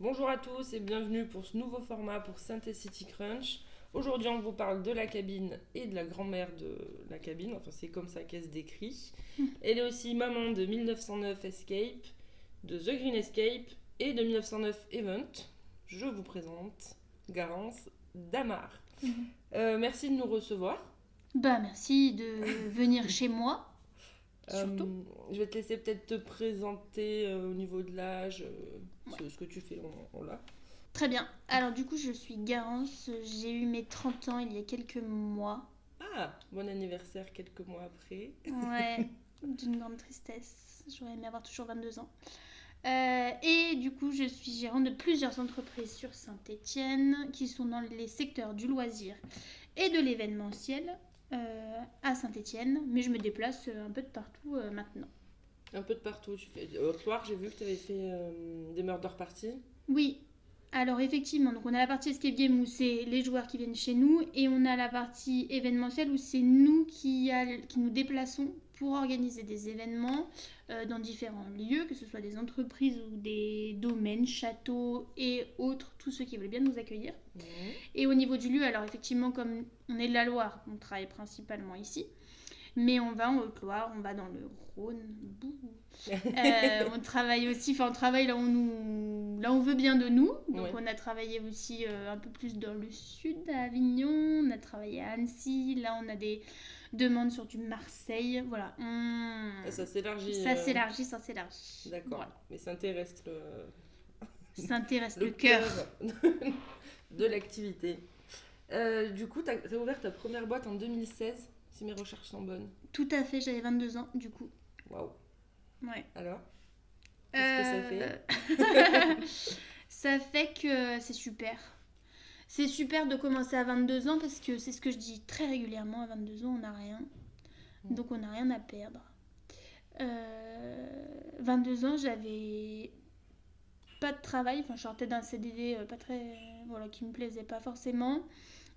Bonjour à tous et bienvenue pour ce nouveau format pour Synthé City Crunch. Aujourd'hui, on vous parle de la cabine et de la grand-mère de la cabine, enfin c'est comme ça qu'elle se décrit. Elle est aussi maman de 1909 Escape, de The Green Escape et de 1909 Event. Je vous présente Garance Damar. Merci de nous recevoir. Merci de venir chez moi, surtout. Je vais te laisser peut-être te présenter au niveau de l'âge, ce que tu fais en là. Très bien. Alors du coup, je suis Garance. J'ai eu mes 30 ans il y a quelques mois. Ah, bon anniversaire quelques mois après. Ouais, d'une grande tristesse. J'aurais aimé avoir toujours 22 ans. Et du coup, je suis gérante de plusieurs entreprises sur Saint-Étienne qui sont dans les secteurs du loisir et de l'événementiel à Saint-Étienne. Mais je me déplace un peu de partout maintenant. Un peu de partout. Tu fais... Au soir, j'ai vu que tu avais fait des murder parties. Oui, alors effectivement, donc on a la partie escape game où c'est les joueurs qui viennent chez nous et on a la partie événementielle où c'est nous qui nous déplaçons pour organiser des événements dans différents lieux, que ce soit des entreprises ou des domaines, châteaux et autres, tous ceux qui veulent bien nous accueillir. Et au niveau du lieu, alors effectivement, comme on est de la Loire, on travaille principalement ici. Mais on va en Haute-Loire, on va dans le Rhône. On travaille aussi, enfin on travaille là où on veut bien de nous. Donc on a travaillé aussi un peu plus dans le sud, à Avignon. On a travaillé à Annecy. Là on a des demandes sur du Marseille. Voilà. Ça s'élargit. Ça s'élargit. D'accord. Voilà. Mais ça intéresse Ça intéresse le cœur de l'activité. Du coup, tu as ouvert ta première boîte en 2016. Si mes recherches sont bonnes. Tout à fait, j'avais 22 ans du coup. Waouh. Ouais. Alors, qu'est-ce que ça fait? Ça fait que c'est super. C'est super de commencer à 22 ans parce que c'est ce que je dis très régulièrement. À 22 ans, on n'a rien. Donc on n'a rien à perdre. 22 ans, j'avais pas de travail. Enfin, je sortais d'un CDD pas très... Voilà, qui me plaisait pas forcément.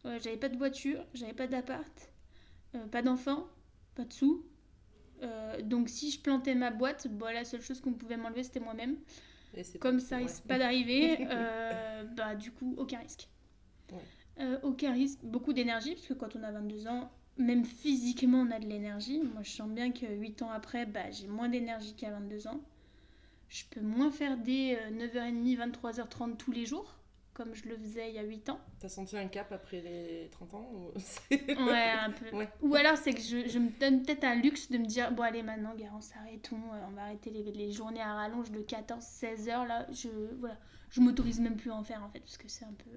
J'avais pas de voiture, j'avais pas d'appart. Pas d'enfants, pas de sous. Donc si je plantais ma boîte, la seule chose qu'on pouvait m'enlever c'était moi-même. Comme ça risque pas d'arriver, du coup aucun risque. Aucun risque, beaucoup d'énergie, parce que quand on a 22 ans, même physiquement on a de l'énergie. Moi je sens bien que 8 ans après, j'ai moins d'énergie qu'à 22 ans. Je peux moins faire des 9h30, 23h30 tous les jours, comme je le faisais il y a 8 ans. T'as senti un cap après les 30 ans Ouais, un peu. Ouais. Ou alors c'est que je me donne peut-être un luxe de me dire bon allez maintenant Garance arrêtons, on va arrêter les journées à rallonge de 14-16 heures là, je m'autorise même plus à en faire en fait parce que c'est un peu...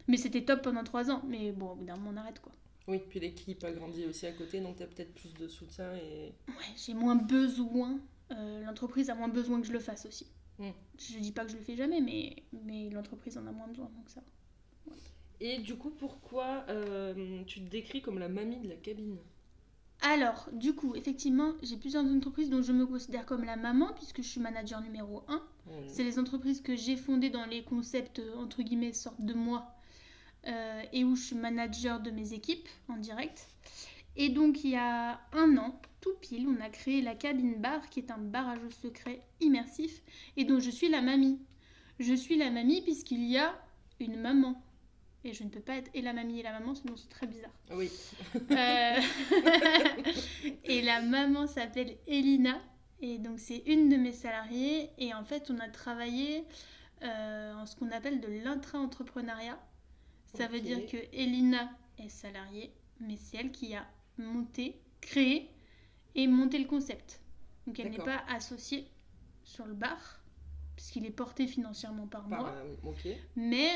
Mais c'était top pendant 3 ans, mais bon au bout d'un moment on arrête quoi. Oui, puis l'équipe a grandi aussi à côté, donc t'as peut-être plus de soutien et... Ouais, j'ai moins besoin, l'entreprise a moins besoin que je le fasse aussi. Je dis pas que je le fais jamais, mais l'entreprise en a moins besoin, donc ça. Ouais. Et du coup, pourquoi tu te décris comme la mamie de la cabine ? Alors, du coup, effectivement, j'ai plusieurs entreprises dont je me considère comme la maman, puisque je suis manager numéro 1. C'est les entreprises que j'ai fondées dans les concepts, entre guillemets, sortent de moi, et où je suis manager de mes équipes en direct. Et donc, il y a 1 an, tout pile, on a créé la Cabine Bar, qui est un bar à jeux secrets immersif, et dont je suis la mamie. Je suis la mamie puisqu'il y a une maman. Et je ne peux pas être et la mamie et la maman, sinon c'est très bizarre. Oui. Et la maman s'appelle Elina. Et donc c'est une de mes salariées. Et en fait, on a travaillé en ce qu'on appelle de l'intra-entrepreneuriat. Ça veut dire que Elina est salariée, mais c'est elle qui a monté, créé et monté le concept. Donc elle n'est pas associée sur le bar, puisqu'il est porté financièrement par moi. Mais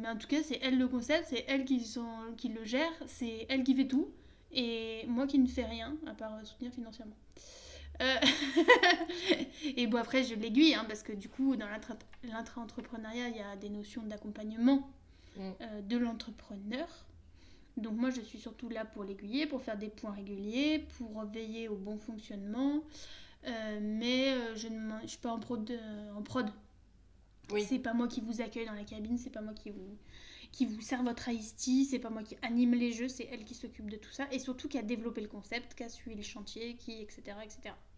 en tout cas, c'est elle le concept, c'est elle qui le gère, c'est elle qui fait tout, et moi qui ne fais rien, à part soutenir financièrement. Et bon, après, je l'aiguille, parce que du coup, dans l'intra-entrepreneuriat, il y a des notions d'accompagnement de l'entrepreneur. Donc moi, je suis surtout là pour l'aiguiller, pour faire des points réguliers, pour veiller au bon fonctionnement. Mais je ne suis pas en prod. Oui. C'est pas moi qui vous accueille dans la cabine, c'est pas moi qui vous sert votre iced tea, c'est pas moi qui anime les jeux, c'est elle qui s'occupe de tout ça et surtout qui a développé le concept, qui a suivi le chantier, etc.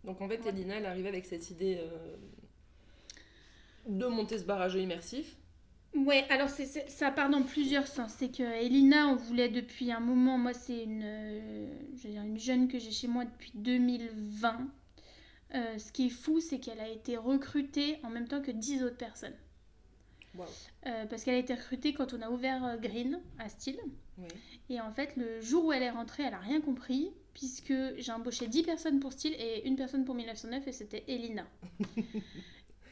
Donc en fait, Elina, elle arrivait avec cette idée de monter ce barrage immersif. Ouais, alors ça part dans plusieurs sens. C'est que Elina, on voulait depuis un moment, moi c'est je veux dire, une jeune que j'ai chez moi depuis 2020. Ce qui est fou, c'est qu'elle a été recrutée en même temps que 10 autres personnes. Wow. Parce qu'elle a été recrutée quand on a ouvert Green à Steel. Oui. Et en fait, le jour où elle est rentrée, elle a rien compris, puisque j'ai embauché 10 personnes pour Steel et une personne pour 1909, et c'était Elina.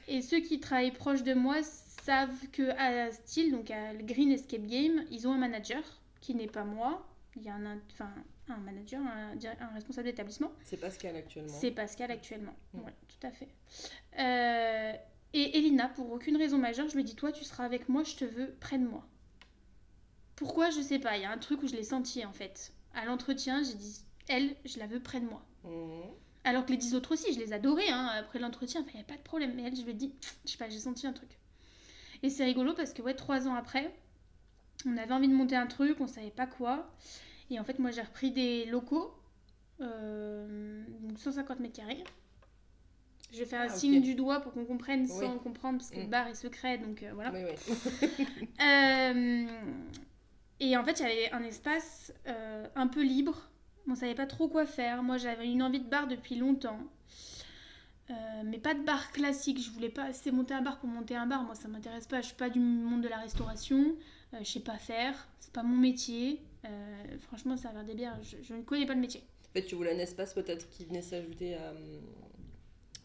Et ceux qui travaillent proches de moi savent qu'à Steel, donc à Green Escape Game, ils ont un manager, qui n'est pas moi. Il y a un manager, un responsable d'établissement. C'est Pascal actuellement. C'est Pascal actuellement, ouais, tout à fait. Et Elina, pour aucune raison majeure, je lui ai dit, toi tu seras avec moi, je te veux près de moi. Pourquoi, je sais pas, il y a un truc où je l'ai senti en fait. À l'entretien, j'ai dit, elle, je la veux près de moi. Alors que les 10 autres aussi, je les adorais, après l'entretien, il n'y avait pas de problème. Mais elle, je lui ai dit, je sais pas, j'ai senti un truc. Et c'est rigolo parce que 3 ans après, on avait envie de monter un truc, on savait pas quoi. Et en fait, moi j'ai repris des locaux, donc 150 mètres carrés. Je vais faire un signe du doigt pour qu'on comprenne sans comprendre, parce que le bar est secret, donc voilà. Oui. Et en fait, il y avait un espace un peu libre. On savait pas trop quoi faire. Moi, j'avais une envie de bar depuis longtemps. Mais pas de bar classique. Je voulais pas monter un bar pour monter un bar. Moi, ça m'intéresse pas. Je suis pas du monde de la restauration. Je sais pas faire. C'est pas mon métier. Franchement, servir des bières, je ne connais pas le métier. En fait, tu voulais un espace peut-être qui venait s'ajouter à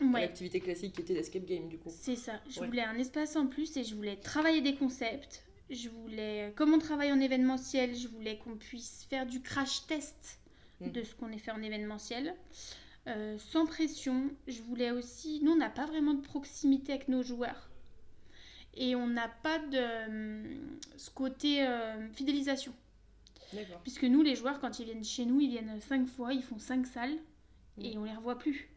l'activité classique qui était l'escape game, du coup. C'est ça. Je voulais un espace en plus et je voulais travailler des concepts. Je voulais, comme on travaille en événementiel, je voulais qu'on puisse faire du crash test de ce qu'on est fait en événementiel. Sans pression. Je voulais aussi... Nous, on n'a pas vraiment de proximité avec nos joueurs. Et on n'a pas de ce côté fidélisation. D'accord. Puisque nous, les joueurs, quand ils viennent chez nous, ils viennent 5 fois, ils font 5 salles et on les revoit plus.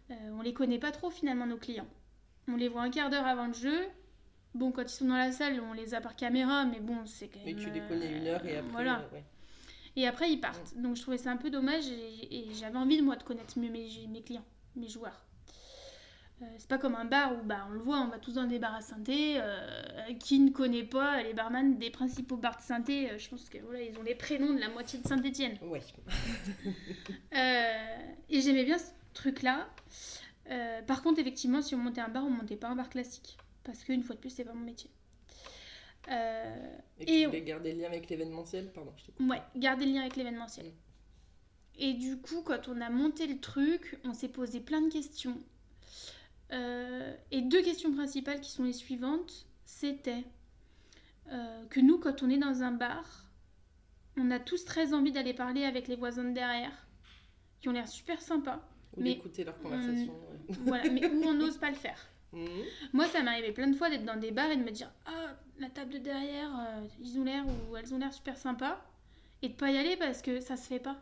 On les connaît pas trop finalement, nos clients. On les voit un quart d'heure avant le jeu. Bon, quand ils sont dans la salle, on les a par caméra, mais bon, c'est quand même... Mais tu les connais 1 heure et après... Voilà. Et après, ils partent. Donc, je trouvais ça un peu dommage et j'avais envie, moi, de connaître mieux mes clients, mes joueurs. C'est pas comme un bar où, on le voit, on va tous dans des bars à synthé. Qui ne connaît pas les barman des principaux bars de synthé, je pense que voilà, ils ont les prénoms de la moitié de Saint-Étienne. Ouais. Et j'aimais bien ce truc-là. Par contre, effectivement, si on montait un bar, on montait pas un bar classique. Parce qu'une fois de plus, c'est pas mon métier. Et tu voulais garder le lien avec l'événementiel? Pardon, je t'écoute. Ouais, garder le lien avec l'événementiel. Et du coup, quand on a monté le truc, on s'est posé plein de questions. Et 2 questions principales qui sont les suivantes, c'était que nous, quand on est dans un bar, on a tous très envie d'aller parler avec les voisins de derrière, qui ont l'air super sympas. Ou d'écouter leur conversation. Voilà, mais où on n'ose pas le faire. Moi, ça m'arrivait plein de fois d'être dans des bars et de me dire « Ah, la table de derrière, ils ont l'air ou elles ont l'air super sympas. » Et de pas y aller parce que ça se fait pas.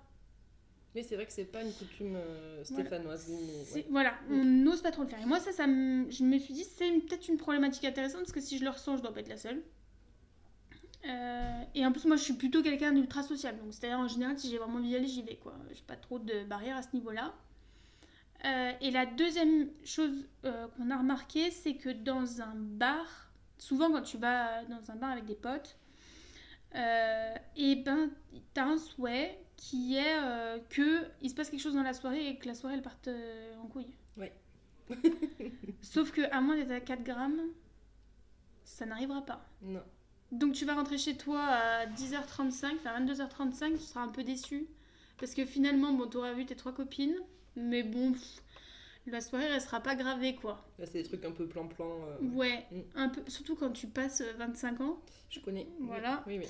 Mais c'est vrai que c'est pas une coutume stéphanoise. Voilà, on n'ose pas trop le faire. Et moi, je me suis dit, c'est peut-être une problématique intéressante parce que si je le ressens, je dois pas être la seule. Et en plus, moi, je suis plutôt quelqu'un d'ultra sociable. Donc, c'est-à-dire, en général, si j'ai vraiment envie d'y aller, j'y vais, quoi. J'ai pas trop de barrières à ce niveau-là. Et la deuxième chose qu'on a remarqué, c'est que dans un bar, souvent quand tu vas dans un bar avec des potes, et t'as un souhait qui est qu'il se passe quelque chose dans la soirée et que la soirée elle parte en couille. Oui. Sauf que à moins d'être à 4 grammes, ça n'arrivera pas. Non. Donc tu vas rentrer chez toi à 10h35, enfin 22h35, tu seras un peu déçu. Parce que finalement, t'auras vu tes 3 copines, mais bon, la soirée restera pas gravée, quoi. Là, c'est des trucs un peu plan-plan. Ouais, un peu, surtout quand tu passes 25 ans. Je connais. Voilà. Oui.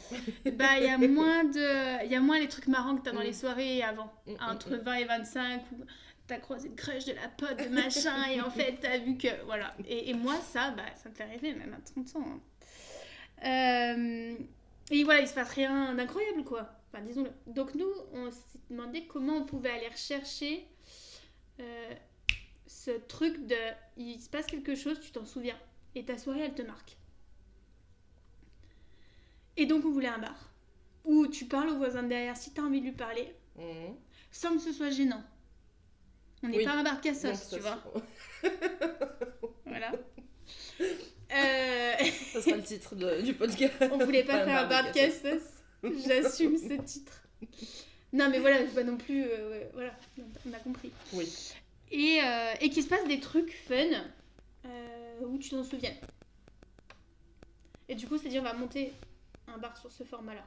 Il y a moins les trucs marrants que t'as dans les soirées avant. Entre 20 et 25, où t'as croisé le crush de la pote, de machin, et en fait, t'as vu que... Voilà. Et moi, ça me fait rêver, même à 30 ans. Et voilà, il se passe rien d'incroyable, quoi. Enfin, disons-le. Donc nous, on s'est demandé comment on pouvait aller rechercher ce truc de... Il se passe quelque chose, tu t'en souviens. Et ta soirée, elle te marque. Et donc, on voulait un bar où tu parles au voisin de derrière si t'as envie de lui parler, sans que ce soit gênant. On n'est pas un bar cassos, tu vois. Voilà. Ça sera le titre du podcast. On voulait pas faire un podcast, j'assume ce titre. Non mais voilà, pas non plus... voilà, on a compris. Oui. Et qu'il se passe des trucs fun où tu t'en souviens. Et du coup, c'est-à-dire on va monter un bar sur ce format-là.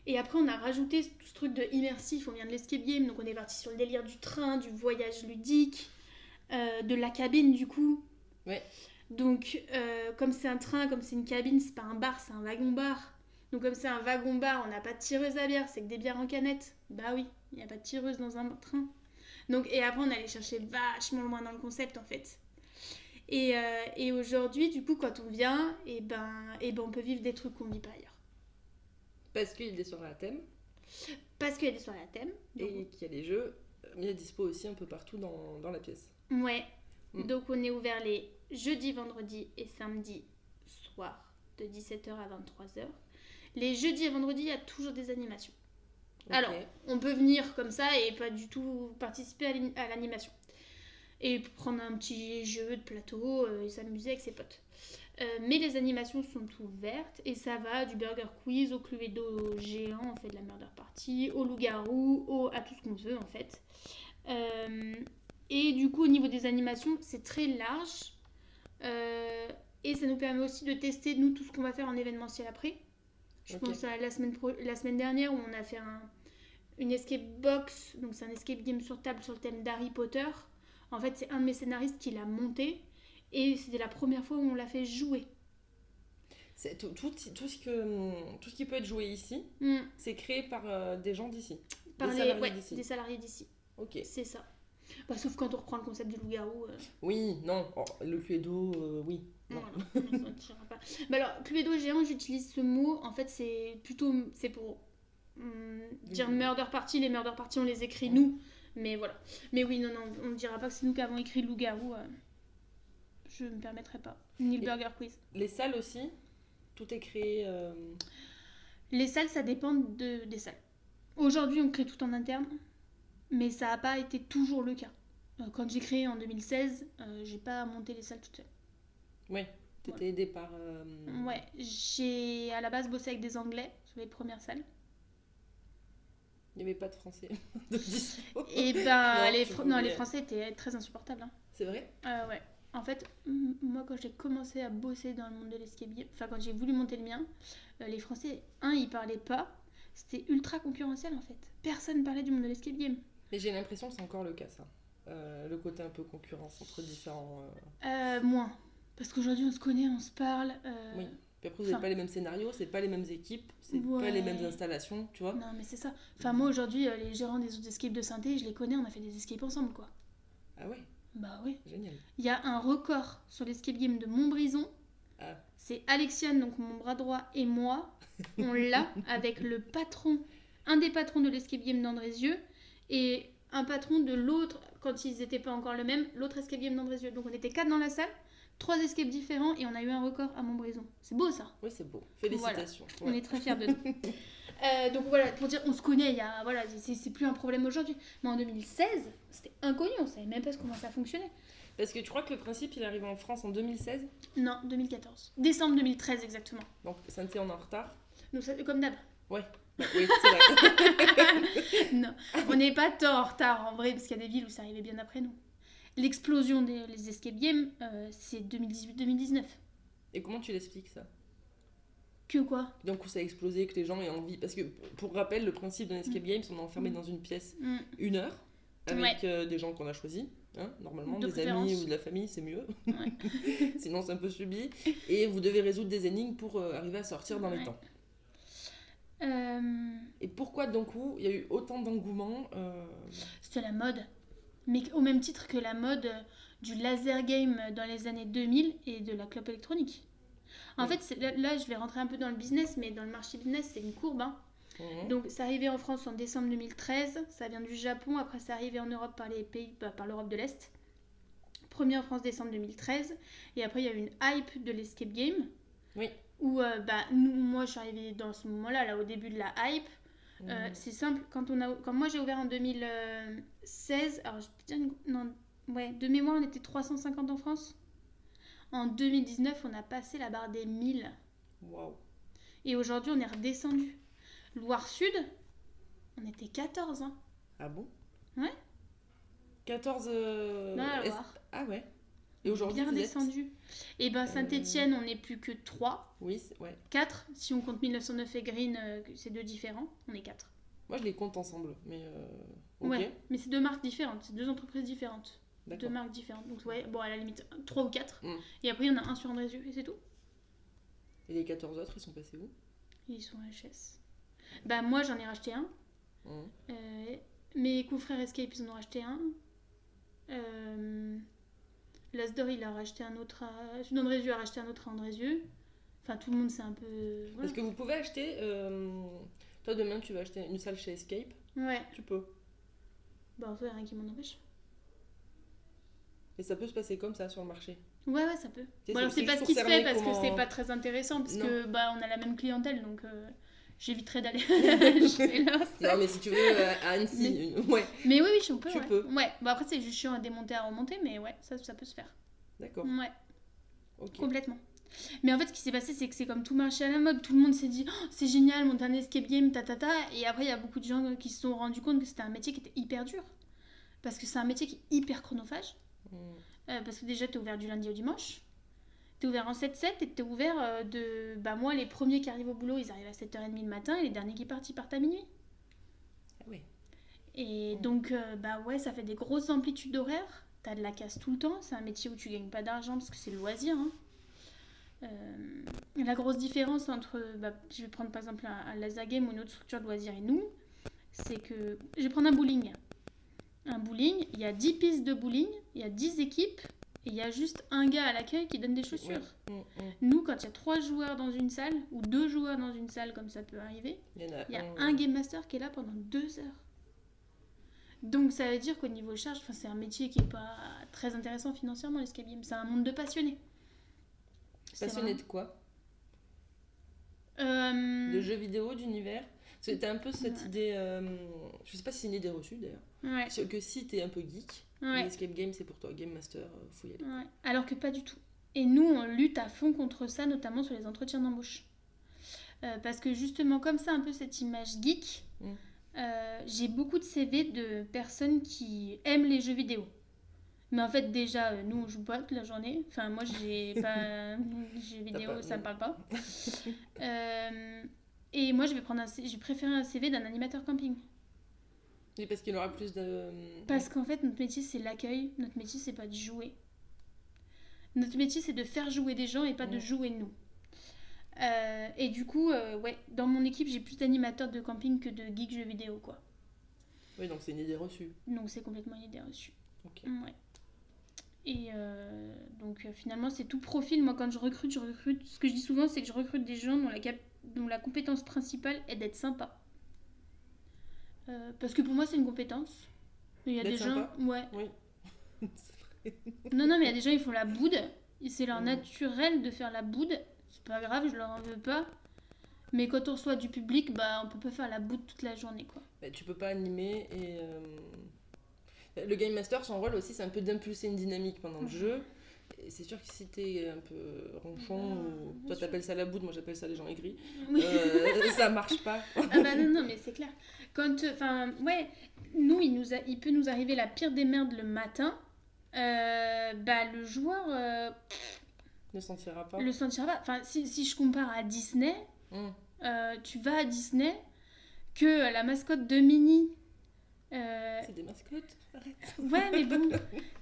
Et après, on a rajouté tout ce truc de immersif, on vient de l'escape game, donc on est parti sur le délire du train, du voyage ludique, de la cabine du coup. Ouais. Donc, comme c'est un train, comme c'est une cabine, c'est pas un bar, c'est un wagon-bar. Donc comme c'est un wagon-bar, on n'a pas de tireuse à bière, c'est que des bières en canette. Bah oui, il n'y a pas de tireuse dans un train. Donc, et après, on allait chercher vachement loin dans le concept en fait. Et aujourd'hui, du coup, quand on vient, et ben, on peut vivre des trucs qu'on ne vit pas ailleurs. Parce qu'il y a des soirées à thème. Parce qu'il y a des soirées à thème. Donc... Et qu'il y a des jeux mis à dispo aussi un peu partout dans la pièce. Ouais. Donc on est ouvert les jeudis, vendredis et samedis soir de 17h à 23h. Les jeudis et vendredis, il y a toujours des animations. Okay. Alors, on peut venir comme ça et pas du tout participer à l'animation. Et prendre un petit jeu de plateau et s'amuser avec ses potes. Mais les animations sont ouvertes et ça va du burger quiz au Cluedo géant, on fait de la murder party, au loup-garou, à tout ce qu'on veut en fait. Et du coup au niveau des animations c'est très large et ça nous permet aussi de tester nous tout ce qu'on va faire en événementiel après. Je pense à la semaine dernière où on a fait une escape box, donc c'est un escape game sur table sur le thème d'Harry Potter. En fait c'est un de mes scénaristes qui l'a monté. Et c'était la première fois où on l'a fait jouer. C'est tout ce qui peut être joué ici, c'est créé par des gens d'ici. Des salariés d'ici. Ok. C'est ça. Bah, sauf quand on reprend le concept du loup-garou. Oui, non. Oh, le Cluedo, oui. Non. Voilà, on tirera pas. Bah alors, Cluedo géant, j'utilise ce mot. En fait, c'est pour dire murder party. Les murder party, on les écrit nous. Mais voilà. Mais oui, non, on ne dira pas que c'est nous qui avons écrit le loup-garou. Je ne me permettrai pas. Ni le burger quiz. Les salles aussi, tout est créé... Les salles, ça dépend des salles. Aujourd'hui, on crée tout en interne, mais ça n'a pas été toujours le cas. Quand j'ai créé en 2016, j'ai pas monté les salles toute seule. Oui, tu étais aidée par... Ouais, j'ai à la base bossé avec des Anglais sur les premières salles. Il n'y avait pas de Français de dispo. Et ben, les Français étaient très insupportables. Hein. C'est vrai ? Ouais. En fait, moi, quand j'ai commencé à bosser dans le monde de l'escape game, enfin, quand j'ai voulu monter le mien, les Français, ils parlaient pas. C'était ultra concurrentiel, en fait. Personne parlait du monde de l'escape game. Mais j'ai l'impression que c'est encore le cas, ça. Le côté un peu concurrence entre différents... Moins. Parce qu'aujourd'hui, on se connaît, on se parle. Oui. Puis après, vous n'avez pas les mêmes scénarios, c'est pas les mêmes équipes, c'est pas les mêmes installations, tu vois. Non, mais c'est ça. Enfin, moi, aujourd'hui, les gérants des autres escapes de Saint-Étienne, je les connais, on a fait des escapes ensemble, quoi. Ah ouais ? Bah oui. Génial. Il y a un record sur l'escape game de Montbrison. Ah. C'est Alexiane, donc mon bras droit, et moi. On l'a avec le patron, un des patrons de l'escape game d'Andrézieux et un patron de l'autre, quand ils n'étaient pas encore le même, l'autre escape game d'Andrézieux. Donc on était 4 dans la salle, 3 escapes différents et on a eu un record à Montbrison. C'est beau ça ? Oui, c'est beau. Félicitations. Voilà. Ouais. On est très fiers de nous. Donc voilà, pour dire, on se connaît, c'est plus un problème aujourd'hui. Mais en 2016, c'était inconnu, on savait même pas comment ça fonctionnait. Parce que tu crois que le principe, il est arrivé en France en 2016 ? Non, 2014. Décembre 2013 exactement. Donc Saint-Étienne, on est en retard ? Donc ça, comme d'hab. Ouais. Oui, c'est vrai. Non, on n'est pas tant en retard en vrai, parce qu'il y a des villes où ça arrivait bien après nous. L'explosion des escape games, c'est 2018-2019. Et comment tu l'expliques ça ? Que quoi ? Donc ça a explosé, que les gens aient envie. Parce que, pour rappel, le principe d'un escape game, c'est qu'on est enfermé dans une pièce 1 heure, avec des gens qu'on a choisis. Hein, normalement, des amis ou de la famille, c'est mieux. Ouais. Sinon, c'est un peu subi. Et vous devez résoudre des énigmes pour arriver à sortir dans les temps. Et pourquoi, d'un coup, il y a eu autant d'engouement C'était la mode. Mais au même titre que la mode du laser game dans les années 2000 et de la clope électronique. En fait, là, je vais rentrer un peu dans le business, mais dans le marché business, c'est une courbe. Hein. Donc, c'est arrivé en France en décembre 2013. Ça vient du Japon. Après, c'est arrivé en Europe par l'Europe de l'Est. Premier en France, décembre 2013. Et après, il y a eu une hype de l'escape game. Oui. Où, moi, je suis arrivée dans ce moment-là, là, au début de la hype. C'est simple. Quand moi, j'ai ouvert en 2016, alors, de mémoire, on était 350 en France. En 2019, on a passé la barre des 1000. Waouh. Et aujourd'hui, on est redescendu. Loire-Sud, on était 14. Hein. Ah bon? Ouais. 14. Dans la Loire. Ah ouais. Et aujourd'hui, bien vous êtes... descendu. Et ben Saint-Étienne, on n'est plus que 3. Oui, ouais. 4, si on compte 1909 et Green, c'est 2 différents, on est 4. Moi, je les compte ensemble, mais... ok. Ouais, mais c'est 2 marques différentes, c'est 2 entreprises différentes. D'accord. 2 marques différentes. Donc ouais, bon, à la limite, 3 ou 4. Mm. Et après, il y en a un sur Andrézieux, et c'est tout. Et les 14 autres, ils sont passés où? Ils sont HS. Bah moi, j'en ai racheté un. Mm. Mes confrères Escape, ils en ont racheté un. Lasdor, il a racheté un autre à... Sud-Andrézieux a racheté un autre à Andrézieux. Enfin, tout le monde, c'est un peu... Voilà. Est-ce que vous pouvez acheter... Toi, demain, tu vas acheter une salle chez Escape? Ouais. Tu peux. Bah, en fait, rien qui m'en empêche. Et ça peut se passer comme ça sur le marché? Ouais, ça peut. C'est Bon, alors, c'est juste pas ce pour qui se cerner fait parce comment- que c'est pas très intéressant, parce Non. que bah, on a la même clientèle, donc j'éviterai d'aller chez là. Non, mais si tu veux, à Annecy... Ouais, Mais oui, on peut. Tu ouais. peux. Ouais, bah après, c'est juste chiant à démonter, à remonter, mais ouais, ça peut se faire. d'accord. Ouais, Ok. complètement. Mais en fait, ce qui s'est passé, c'est que c'est comme tout marché à la mode. Tout le monde s'est dit, oh, c'est génial, monter un escape game, Et après, il y a beaucoup de gens qui se sont rendus compte que c'était un métier qui était hyper dur. Parce que c'est un métier qui est hyper chronophage. Mm. Parce que déjà, t'es ouvert du lundi au dimanche. T'es ouvert en 7-7 et t'es ouvert de... Bah moi, les premiers qui arrivent au boulot, ils arrivent à 7h30 le matin et les derniers qui partent, ils partent à minuit. Ah oui. Et donc, bah ouais, ça fait des grosses amplitudes d'horaire. T'as de la casse tout le temps. C'est un métier où tu gagnes pas d'argent parce que c'est le loisir. Hein. La grosse différence entre... Bah, je vais prendre par exemple un laser game ou une autre structure de loisirs et nous, c'est que... Je vais prendre un bowling. Un bowling, il y a 10 pistes de bowling, il y a 10 équipes, et il y a juste un gars à l'accueil qui donne des chaussures. Ouais. Nous, quand il y a 3 joueurs dans une salle, ou 2 joueurs dans une salle, comme ça peut arriver, Il y en a il y a un game master qui est là pendant 2 heures. Donc ça veut dire qu'au niveau charge, c'est un métier qui est pas très intéressant financièrement, l'escape game. C'est un monde de passionnés. Passionné de quoi? Euh, De jeux vidéo, d'univers? Parce que t'as un peu cette Ouais. idée... Je sais pas si c'est une idée reçue d'ailleurs. Ouais, Que si t'es un peu geek, ouais. l'escape game c'est pour toi. Game Master, faut y aller. Ouais, alors que pas du tout. Et nous, on lutte à fond contre ça, notamment sur les entretiens d'embauche. Parce que justement, comme ça, un peu cette image geek, Mm. j'ai beaucoup de CV de personnes qui aiment les jeux vidéo. Mais en fait, déjà, nous, on joue pas toute la journée. Enfin, moi, j'ai pas... jeux vidéo, pas- ça me parle pas. Et moi, je vais préférer un CV d'un animateur camping. Et parce qu'il aura plus de... Parce qu'en fait, notre métier, c'est l'accueil. Notre métier, c'est pas de jouer. Notre métier, c'est de faire jouer des gens et pas de jouer nous. Et du coup, ouais, dans mon équipe, j'ai plus d'animateurs de camping que de geeks jeux vidéo, quoi. Oui, donc c'est une idée reçue. Donc, c'est complètement une idée reçue. Ok. Ouais. Et donc, finalement, c'est tout profil. Moi, quand je recrute. Ce que je dis souvent, c'est que je recrute des gens dont la compétence principale est d'être sympa. Parce que pour moi, c'est une compétence. Il y a D'être des gens... sympa. Ouais. Oui. C'est vrai. Non, mais il y a des gens, ils font la boude. Et c'est leur Mm. naturel de faire la boude. C'est pas grave, je leur en veux pas. Mais quand on reçoit du public, bah, on peut pas faire la boude toute la journée, quoi. Bah, tu peux pas animer et... Le Game Master, son rôle aussi, c'est un peu d'impulser une dynamique pendant le jeu. Et c'est sûr que si t'es un peu ronchon, ou bien toi sûr. t'appelles ça la boude, moi j'appelle ça les gens aigris, Oui. ça marche pas. Ah bah non, mais c'est clair. Enfin, ouais, nous, il peut nous arriver la pire des merdes le matin. Bah, le joueur Ne sentira pas. le sentira pas. Enfin, si je compare à Disney, Mm. tu vas à Disney, que la mascotte de Minnie... C'est des mascottes, arrête. Ouais, mais bon,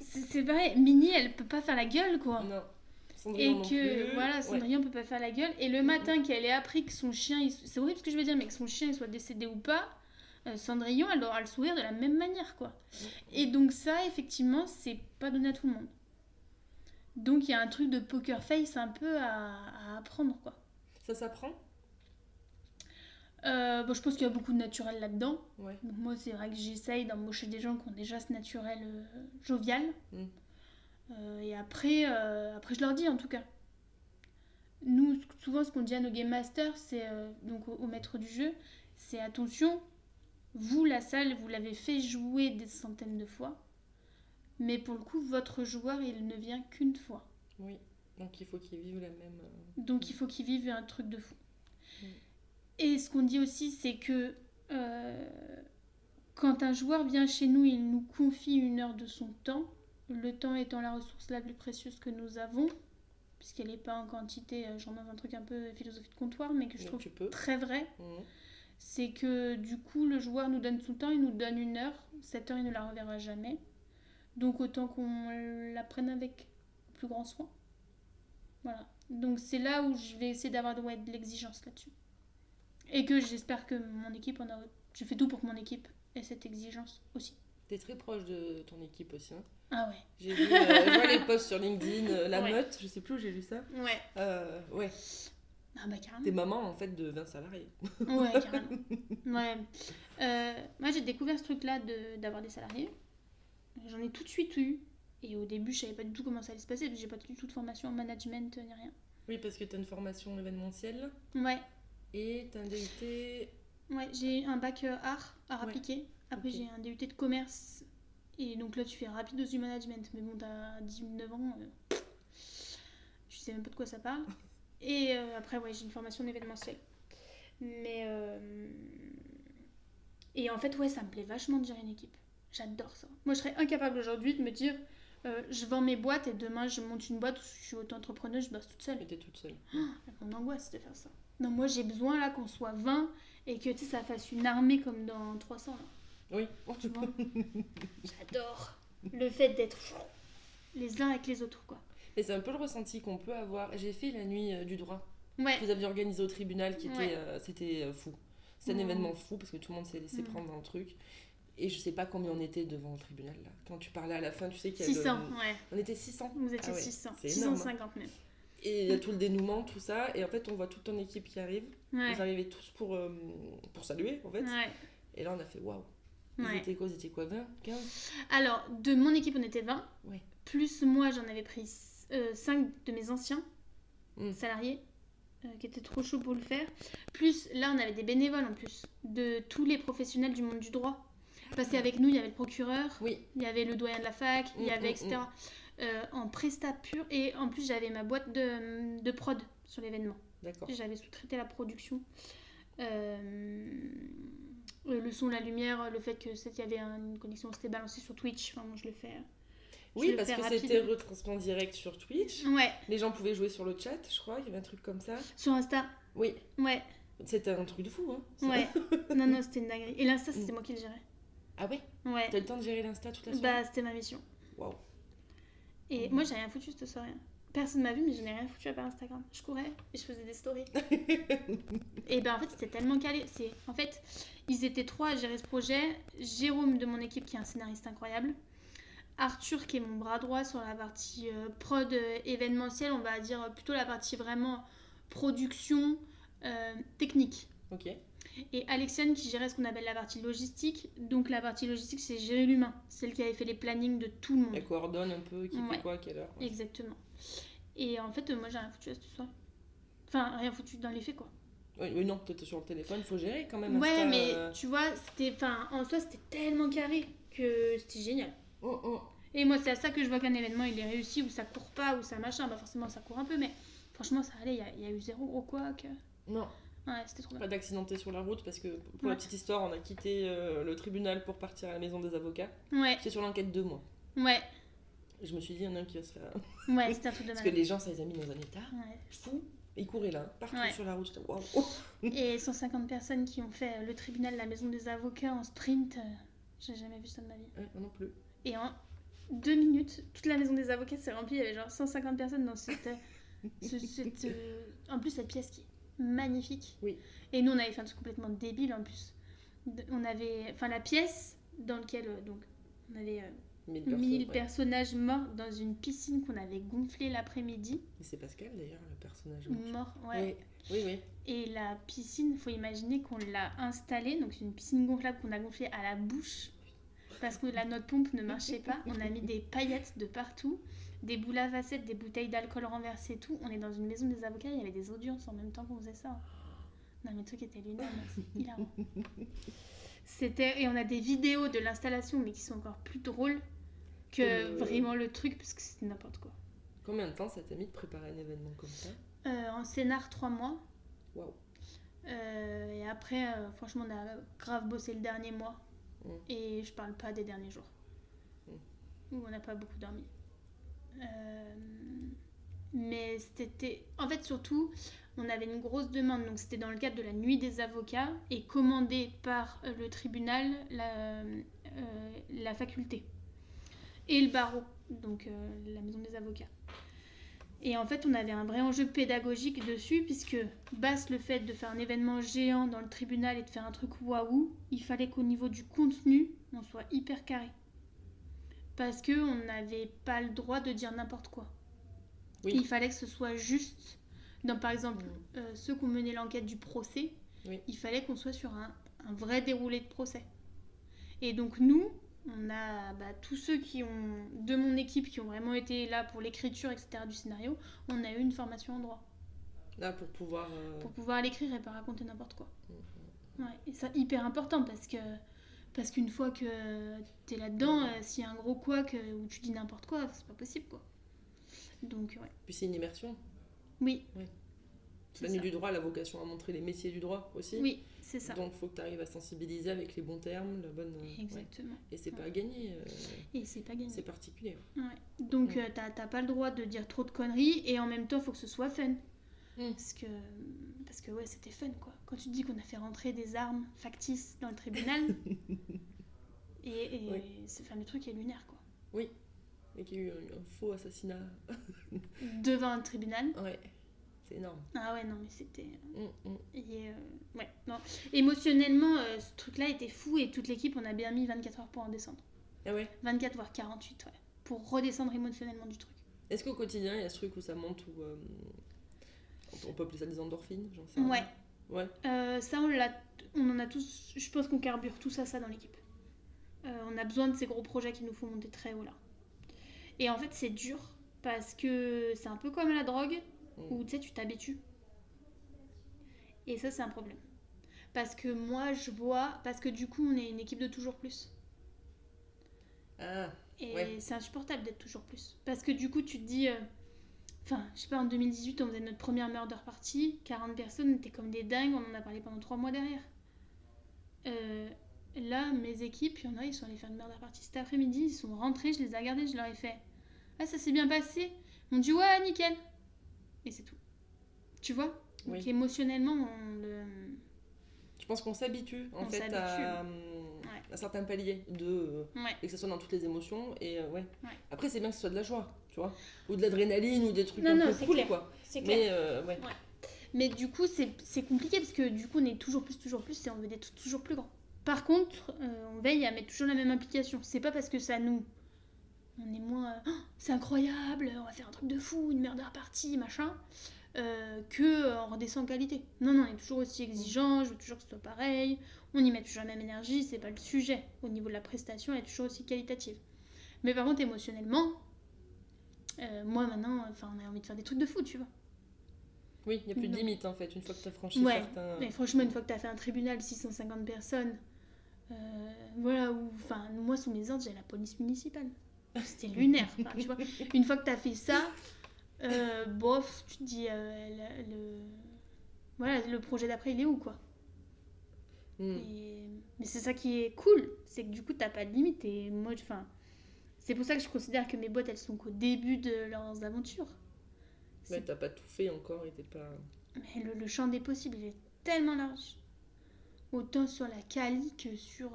c'est pareil. Minnie, elle peut pas faire la gueule, quoi. Non. Et Cendrillon non que, plus. voilà, Ouais. Cendrillon peut pas faire la gueule. Et le matin qu'elle ait appris que son chien... C'est horrible ce que je veux dire, mais que son chien il soit décédé ou pas, Cendrillon, elle aura le sourire de la même manière, quoi. Et donc ça, effectivement, c'est pas donné à tout le monde. Donc il y a un truc de poker face un peu à apprendre, quoi. Ça s'apprend? Bon, je pense qu'il y a beaucoup de naturel là-dedans. Ouais. Donc moi, c'est vrai que j'essaye d'embaucher des gens qui ont déjà ce naturel jovial. Mm. Et après, je leur dis en tout cas. Nous, souvent, ce qu'on dit à nos game masters, c'est donc au maître du jeu, c'est attention, vous, la salle, vous l'avez fait jouer des centaines de fois, mais pour le coup, votre joueur, il ne vient qu'une fois. Oui. Donc il faut qu'ils vivent la même... Donc il faut qu'ils vivent un truc de fou. Mm. Et ce qu'on dit aussi, c'est que quand un joueur vient chez nous, il nous confie 1 heure de son temps, le temps étant la ressource la plus précieuse que nous avons, puisqu'elle n'est pas en quantité, genre dans un truc un peu philosophie de comptoir, mais que je trouve très vrai. C'est que du coup, le joueur nous donne son temps, il nous donne 1 heure, cette heure, il ne la reverra jamais. Donc autant qu'on la prenne avec le plus grand soin. Voilà. Donc c'est là où je vais essayer d'avoir de l'exigence là-dessus. Et que j'espère que mon équipe en a... Je fais tout pour que mon équipe ait cette exigence aussi. T'es très proche de ton équipe aussi, hein. Ah ouais. J'ai vu, je vois les posts sur LinkedIn, la meute, je sais plus où j'ai lu ça. Ouais. Ouais. Ah bah carrément. T'es maman en fait de 20 salariés. Ouais, carrément. Ouais. Moi j'ai découvert ce truc-là d'avoir des salariés. J'en ai tout de suite eu. Et au début je savais pas du tout comment ça allait se passer. J'ai pas du tout de formation en management ni rien. Oui, parce que t'as une formation événementielle. Ouais. Et t'as un DUT. Ouais, j'ai un bac art appliqué. Après j'ai un DUT de commerce. Et donc là tu fais rapide du management. Mais bon, t'as 18-19 ans. Je sais même pas de quoi ça parle. Et après, ouais, j'ai une formation en événementiel. Mais... Et en fait, ouais, ça me plaît vachement de gérer une équipe. J'adore ça. Moi, je serais incapable aujourd'hui de me dire je vends mes boîtes et demain, je monte une boîte où je suis auto-entrepreneuse, je bosse toute seule. Et t'es toute seule. Mon angoisse de faire ça. Non, moi, j'ai besoin là qu'on soit 20 et que ça fasse une armée comme dans 300. Là. Oui. Tu vois. J'adore le fait d'être les uns avec les autres, quoi. Et c'est un peu le ressenti qu'on peut avoir. J'ai fait la nuit du droit. Ouais. Vous aviez organisé au tribunal qui était... c'était fou. C'était un événement fou parce que tout le monde s'est laissé prendre dans le truc. Et je sais pas combien on était devant le tribunal là. Quand tu parlais à la fin, tu sais qu'il y a 600, ouais. On était 600. Vous étiez 600. C'est énorme. 650 même. Et il y a tout le dénouement, tout ça. Et en fait, on voit toute ton équipe qui arrive. Ouais. Vous arrivez tous pour saluer en fait. Ouais. Et là, on a fait waouh. Ils étaient quoi 20 15 Alors, de mon équipe, on était 20. Ouais. Plus moi, j'en avais pris 5 de mes anciens salariés qui étaient trop chauds pour le faire. Plus, là, on avait des bénévoles en plus de tous les professionnels du monde du droit. Parce qu'avec nous, il y avait le procureur, il y avait le doyen de la fac, il y avait etc. En prestat pur. Et en plus, j'avais ma boîte de prod sur l'événement. D'accord. J'avais sous-traité la production. Le son, la lumière, le fait que il y avait une connexion, c'était balancé sur Twitch. Enfin, moi, je le fais. Oui, parce que c'était retransmis en direct sur Twitch. Ouais. Les gens pouvaient jouer sur le chat, je crois. Il y avait un truc comme ça. Sur Insta. Oui. Ouais. C'était un truc de fou, hein. Ça. Ouais. Non, c'était une dinguerie. Et l'Insta, c'était moi qui le gérais. Ah ouais. Ouais. T'as eu le temps de gérer l'Insta toute la soirée? Bah, c'était ma mission. Waouh. Et moi, j'ai rien foutu cette soirée. Personne m'a vu, mais je n'ai rien foutu à part Instagram. Je courais et je faisais des stories. Et ben en fait, c'était tellement calé. En fait, ils étaient 3 à gérer ce projet. Jérôme de mon équipe, qui est un scénariste incroyable. Arthur, qui est mon bras droit sur la partie prod événementielle, on va dire plutôt la partie vraiment production technique. Ok. Et Alexiane qui gérait ce qu'on appelle la partie logistique. Donc la partie logistique, c'est gérer l'humain. Celle qui avait fait les plannings de tout le monde. Elle coordonne un peu qui fait quoi, à quelle heure. Ouais. Exactement. Et en fait, moi j'ai rien foutu à cette soirée. Enfin, rien foutu dans les faits, quoi. Oui, non, t'étais sur le téléphone, il faut gérer quand même. Ouais, mais tu vois, en soi, c'était tellement carré que c'était génial. Et moi, c'est à ça que je vois qu'un événement il est réussi, où ça court pas, où ça machin. Bah, forcément, ça court un peu, mais franchement, ça allait. Il y a eu 0 gros couac. Non. Ouais, c'était trop bien. Pas d'accidenté sur la route, parce que pour la petite histoire, on a quitté le tribunal pour partir à la maison des avocats. Ouais. J'étais sur l'enquête 2 mois. Ouais. Et je me suis dit, il y en a un qui va se faire. Ouais, c'était un truc de Parce malade. que les gens, ça les a mis dans un état fou. Ils couraient là, partout sur la route. J'étais waouh. Et 150 personnes qui ont fait le tribunal, la maison des avocats en sprint. J'ai jamais vu ça de ma vie. Ouais, moi non plus. Et en 2 minutes, toute la maison des avocats s'est remplie. Il y avait genre 150 personnes dans cette. En plus, cette pièce qui est magnifique. Oui. Et nous, on avait fait un truc complètement débile en plus. On avait. Enfin, la pièce dans laquelle. Donc, on avait. 1000 personnages morts dans une piscine qu'on avait gonflée l'après-midi. Et c'est Pascal d'ailleurs, le personnage mort. Ouais. Oui. Et la piscine, faut imaginer qu'on l'a installée, donc c'est une piscine gonflable qu'on a gonflée à la bouche parce que notre pompe ne marchait pas. On a mis des paillettes de partout, des boules à facettes, des bouteilles d'alcool renversées et tout. On est dans une maison des avocats, il y avait des audiences en même temps qu'on faisait ça. Non mais le truc était lunaire, c'est hilarant. Et on a des vidéos de l'installation mais qui sont encore plus drôles que vraiment le truc parce que c'était n'importe quoi. Combien de temps ça t'a mis de préparer un événement comme ça? En scénar, 3 mois. Waouh. Et après, franchement, on a grave bossé le dernier mois. Et je parle pas des derniers jours. Où on n'a pas beaucoup dormi. Mais c'était... En fait, surtout, on avait une grosse demande. Donc, c'était dans le cadre de la nuit des avocats et commandé par le tribunal, la faculté. Et le barreau, donc la maison des avocats. Et en fait, on avait un vrai enjeu pédagogique dessus, puisque basse le fait de faire un événement géant dans le tribunal et de faire un truc waouh, il fallait qu'au niveau du contenu, on soit hyper carré. Parce qu'on n'avait pas le droit de dire n'importe quoi. Oui. Il fallait que ce soit juste. Dans, par exemple, ceux qui ont mené l'enquête du procès, il fallait qu'on soit sur un vrai déroulé de procès. Et donc nous, on a tous ceux de mon équipe qui ont vraiment été là pour l'écriture, etc. du scénario, on a eu une formation en droit. Là, pour pouvoir... Pour pouvoir l'écrire et pas raconter n'importe quoi. Ouais, et ça, hyper important, parce qu'une fois que t'es là-dedans, s'il y a un gros couac où tu dis n'importe quoi, c'est pas possible, quoi. Donc, ouais. Puis c'est une immersion. Oui. La nuit du droit a la vocation à montrer les métiers du droit aussi. Oui, c'est ça. Donc il faut que tu arrives à sensibiliser avec les bons termes, la bonne... Exactement. Et c'est pas à gagner. Et c'est pas gagné. C'est particulier. Ouais. Donc t'as pas le droit de dire trop de conneries et en même temps il faut que ce soit fun. Parce que ouais, c'était fun, quoi. Quand tu te dis qu'on a fait rentrer des armes factices dans le tribunal, et le truc est lunaire, quoi. Oui. Et qu'il y a eu un faux assassinat. Devant un tribunal. Ouais. C'est énorme. Ah ouais, non, mais c'était... ouais, non. Émotionnellement, ce truc-là était fou et toute l'équipe, on a bien mis 24 heures pour en descendre. Ah ouais? 24 voire 48, ouais. Pour redescendre émotionnellement du truc. Est-ce qu'au quotidien, il y a ce truc où ça monte, où on peut appeler ça des endorphines, j'en sais rien. Ouais. Ça, on en a tous... Je pense qu'on carbure tous à ça dans l'équipe. On a besoin de ces gros projets qui nous font monter très haut, là. Et en fait, c'est dur, parce que c'est un peu comme la drogue, où tu sais, tu t'habitues. Et ça, c'est un problème. Parce que moi, je vois... Parce que du coup, on est une équipe de toujours plus. Et c'est insupportable d'être toujours plus. Parce que du coup, tu te dis... Enfin, je sais pas, en 2018, on faisait notre première murder party. 40 personnes, on était comme des dingues. On en a parlé pendant 3 mois derrière. Là, mes équipes, il y en a, ils sont allés faire une murder party cet après-midi. Ils sont rentrés, je les ai regardés, je leur ai fait... Ah, ça s'est bien passé. Ils m'ont dit, ouais, nickel. Et c'est tout. Tu vois? Donc émotionnellement, Je pense qu'on s'habitue à certains paliers et que ce soit dans toutes les émotions. Et Après, c'est bien que ce soit de la joie, tu vois, ou de l'adrénaline ou des trucs un peu cool, quoi. C'est clair. Mais du coup, c'est compliqué parce que du coup, on est toujours plus et on veut être toujours plus grand. Par contre, on veille à mettre toujours la même implication. C'est pas parce que ça nous... On est moins... c'est incroyable, on va faire un truc de fou, une murder party, machin... on redescend en qualité. Non, on est toujours aussi exigeant, je veux toujours que ce soit pareil, on y met toujours la même énergie, c'est pas le sujet. Au niveau de la prestation, elle est toujours aussi qualitative. Mais par contre, émotionnellement, moi maintenant, on a envie de faire des trucs de fou, tu vois. Oui, il n'y a plus de limite en fait, une fois que tu as franchi certains... Mais franchement, une fois que tu as fait un tribunal, 650 personnes, moi sous mes ordres, j'ai la police municipale. C'était lunaire, tu vois. Une fois que tu as fait ça, tu te dis le projet d'après il est où, quoi. Mais c'est ça qui est cool, c'est que du coup t'as pas de limite. Et moi c'est pour ça que je considère que mes boîtes elles sont qu'au début de leurs aventures. T'as pas tout fait encore et t'es pas... Mais le champ des possibles il est tellement large, autant sur la quali que sur